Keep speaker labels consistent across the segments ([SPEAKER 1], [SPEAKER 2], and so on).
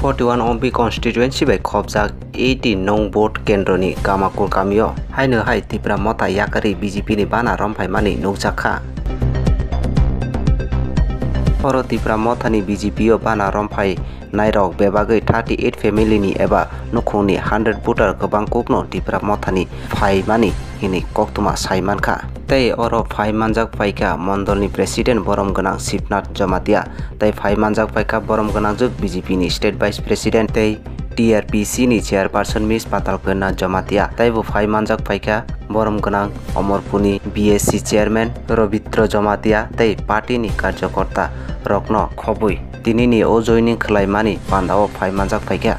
[SPEAKER 1] 41 OMP constituency by khobjak 80 nong vote kendroni Gamakur kamio haino hai Tripura mota yakari BJP ni bana romfaimani nukjakha. Oro Tripura mota ni BJP o bana romfai nairok bebagoi 38 family ni eba nukhungni 100 voter gobang kokno Tripura mota ni phaimani hini koktuma saimankha. Tei oro phai manjak paika mondol ni president borom ganang Shivnath Jamatia tei phai manjak paika borom ganang juk BJP ni state vice president tei TRPC ni chairperson Miss Patalkena Jamatia tei bo phai manjak paika borom ganang Omorpuni BSC chairman Robitra Jamatia tei party ni karyakarta rokno khobui tini ni o joining khlaimani pandao phai manjak paika.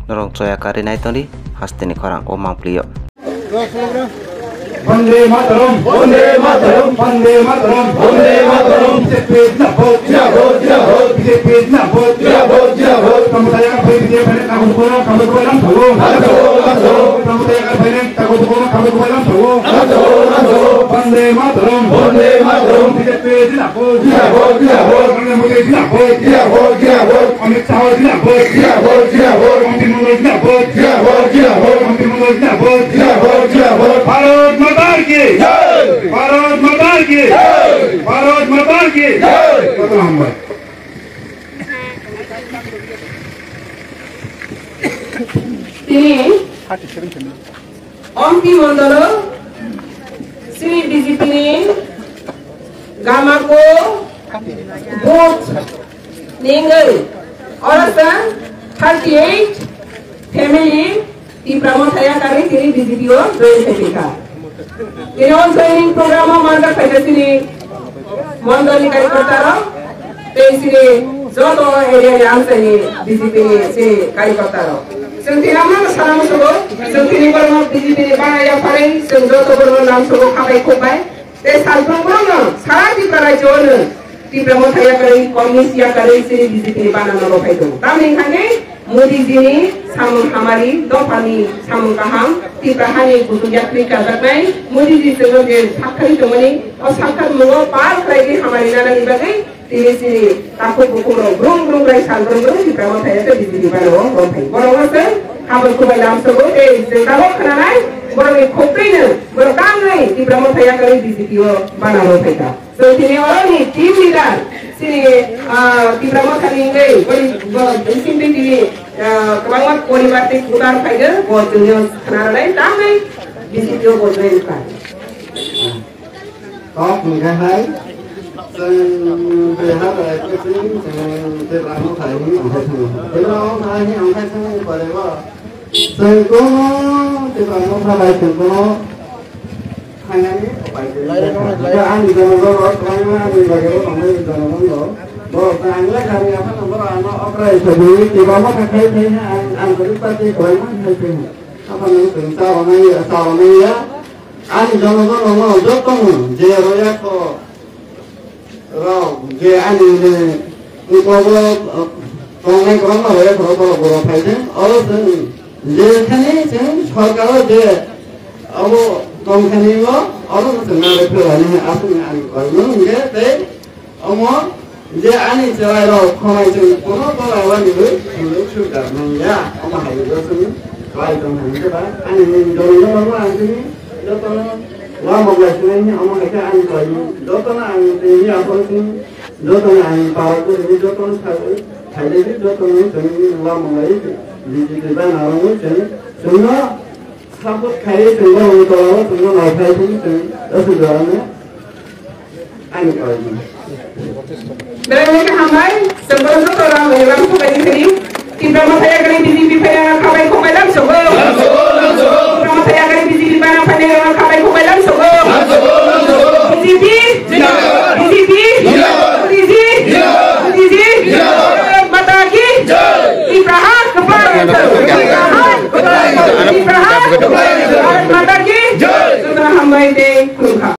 [SPEAKER 1] Norong choyakari naitoni hasteni khorang o mangplio.
[SPEAKER 2] Vande Mataram, Vande Mataram, Vande Mataram, Vande Mataram. BJP Nabod, Nabod, Nabod. BJP Nabod, Nabod, Nabod. Kamu saya kan BJP kamu kurang tahu. Kamu saya kan BJP kamu kurang tahu. Vande Mataram, Vande Mataram. BJP Nabod, Nabod, Nabod. Vande Nabod, Nabod, Nabod. Amit Shah Nabod, Nabod, Nabod. Amit Modi Nabod, Nabod, Nabod. Amit Modi Nabod, Nabod, Nabod. Bharat Mata ki jai, Bharat Mata ki jai, Bharat Mata ki jai.
[SPEAKER 3] Ini Ompi Mondolo Sri BJP ni Gamako vote Ningal Orasan 38 family Tripura mota yakari tini BJP o join thepika. Ini on joining program o manjak paika sini mondoli karyakarta tei sini joto area ni ansani BJP ni sini karyakarta जों तिनामनो सानाम सगो जों तिनि बरम BJP नि बानाया फारै जों जोतो बरम नाम सगो खाबाय खोबाय ते सालफ्रोमबो सारा त्रिपुरा राज्योआवनो Tripura mota yakari communist yakari sini BJP नि बानानो फैदो तामनि खाने मोदी जी नि सामु हामारि दफानि सामु गाहाम Tripura हानि गुदु यात्रि काजानाय मोदी जी जों जे साखारि दमनि अ साखार मुङाव पार खालायनि हामारि नानानि बागै तिनि सिनि ताखो बुकुरो ब्रुं ब्रुं राय सालब्रुं Tripura mota yakari BJP Bano रंफाय बरवासै हाबो खोबाय लामसोबो ए जों दाबो खोनानाय बरनि खोख्रैनो बर गांनै Tripura mota yakari BJP ओ बानानो फैदा जों तिनि अरनि team leader sini Tripura mota ni ngai bori sini tibi kebangat polibatik bukan faida buat dunia kenal lain tapi BJP o buat lain kan.
[SPEAKER 4] Có người khai thấy về hát lại cái tiếng để làm nó thấy những ông thầy thế đó thay những ông thầy không phải là rồi có thì là nó thay lại từng có hai ngày phải ăn thì nó có ăn thì là cái bằng đây là nó có bộ anh lấy ra nhà phát nó ok rồi thì có mất cái thế ăn cái bát thì của anh hay gì nó còn từng sau này á anh cho nó rất tốt về rồi á rồi về anh thì có còn này có nó về có phải chứ ở về cái này chứ khỏi cái về ở còn cái này nó ở nó từng nào để thừa này áp dụng anh còn nó như thế ông á 이제 안이 들어가서 코너에 좀 코너가 와가지고 수가 뭐냐 엄마 하고 그러더니 와이 좀 하는데 봐 아니 너는 뭐 안더니 너는 와 먹었으니 엄마 이렇게 안 거니 너는 안 되니 아버지 너는 안 봐도 너는 사고 달래지 너는 저는 와 먹어야지 니들과 나오고 저는 사고 가야 된거 오더라고 그거 나가야 되니 너도 그러네 안 거니
[SPEAKER 3] Mereka hamai sebelum itu orang yang langsung ke sini Tripura mota yakari